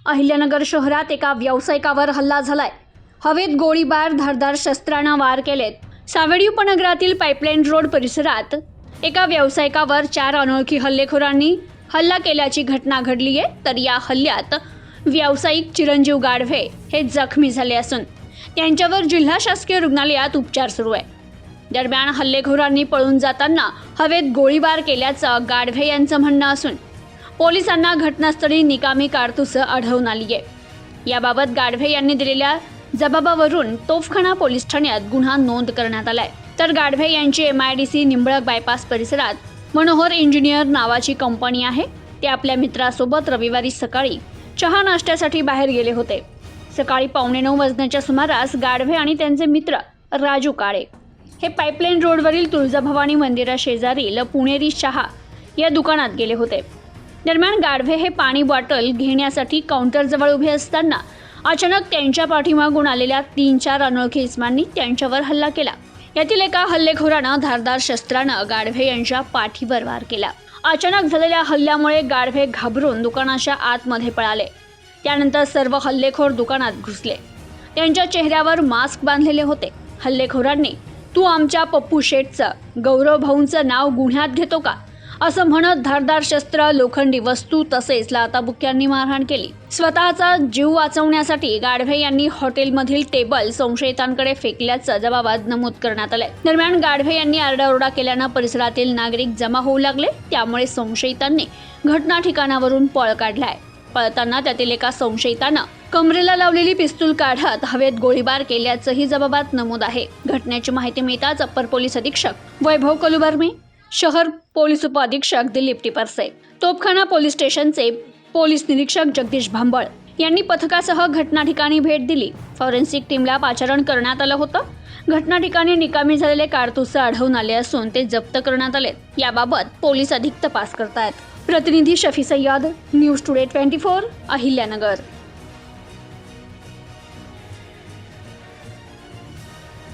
अहिल्यानगर शहरात एका व्यावसायिकावर हल्ला झालाय। हवेत गोळीबार, धारदार शस्त्रांना वार केलेत। सावेडी उपनगरातील पाईपलाईन रोड परिसरात एका व्यावसायिकावर 4 अनोळखी हल्लेखोरांनी हल्ला केल्याची घटना घडली आहे। तर या हल्ल्यात व्यावसायिक चिरंजीव गाढवे हे जखमी झाले असून त्यांच्यावर जिल्हा शासकीय रुग्णालयात उपचार सुरू आहे। दरम्यान हल्लेखोरांनी पळून जाताना हवेत गोळीबार केल्याचं गाढवे यांचं म्हणणं असून पोलिसांना घटनास्थळी निकामी कारतूस आढळून आली आहे। याबाबत गाढवे यांनी दिलेल्या जबाबावरून तोफखाना पोलीस ठाण्यात गुन्हा नोंद करण्यात आलाय। तर गाढवे यांची MIDC निंबळक बायपास परिसरात मनोहर इंजिनियर नावाची कंपनी आहे। ते आपल्या मित्रासोबत रविवारी सकाळी चहा नाश्त्यासाठी बाहेर गेले होते। सकाळी 8:45 वाजण्याच्या सुमारास गाढवे आणि त्यांचे मित्र राजू काळे हे पाईपलाईन रोडवरील तुळजाभवानी मंदिराशेजारील पुणेरी चहा या दुकानात गेले होते। दरम्यान गाढवे हे पाणी बॉटल घेण्यासाठी काउंटरजवळ उभे असताना अचानक त्यांच्या पाठीमागून आलेल्या 3-4 अनोळखी इसमांनी त्यांच्यावर हल्ला केला। यातील एका हल्लेखोरानं धारदार शस्त्रानं गाढवे यांच्या पाठीवर वार केला। अचानक झालेल्या हल्ल्यामुळे गाढवे घाबरून दुकानाच्या आतमध्ये पळाले। त्यानंतर सर्व हल्लेखोर दुकानात घुसले। त्यांच्या चेहऱ्यावर मास्क बांधलेले होते। हल्लेखोरांनी "तू आमच्या पप्पू शेठचं, गौरव भाऊंचं नाव गुन्ह्यात घेतो का?" असं म्हणत धारदार शस्त्र, लोखंडी वस्तू तसेच लाथाबुक्क्यांनी मारहाण केली। स्वतःचा जीव वाचवण्यासाठी गाढवे यांनी हॉटेलमधील टेबल संशयितांकडे फेकल्याचं जबाबात नमूद करण्यात आलंय। दरम्यान गाढवे यांनी आरडाओरडा केल्यानं परिसरातील नागरिक जमा होऊ लागले। त्यामुळे संशयितांनी घटना ठिकाणावरून पळ काढलाय। पळताना त्यातील एका संशयितानं कमरेला लावलेली पिस्तूल काढत हवेत गोळीबार केल्याचंही जबाबात नमूद आहे। घटनेची माहिती मिळताच अप्पर पोलीस अधीक्षक वैभव कलुबर्मे, शहर पोलीस उपअधीक्षक दिलीप टिपरसे, तोफखाना पोलीस स्टेशनचे पोलीस निरीक्षक जगदीश भांबळ यांनी पथकासह घटना ठिकाणी भेट दिली। फॉरेन्सिक टीमला पाचारण करण्यात आलं होतं। घटना ठिकाणी निकामी झालेले कारतूस आढळून आले असून ते जप्त करण्यात आले। याबाबत पोलीस अधिक तपास करतायत। प्रतिनिधी शफी सय्यद, न्यूज टुडे 24, अहिल्यानगर।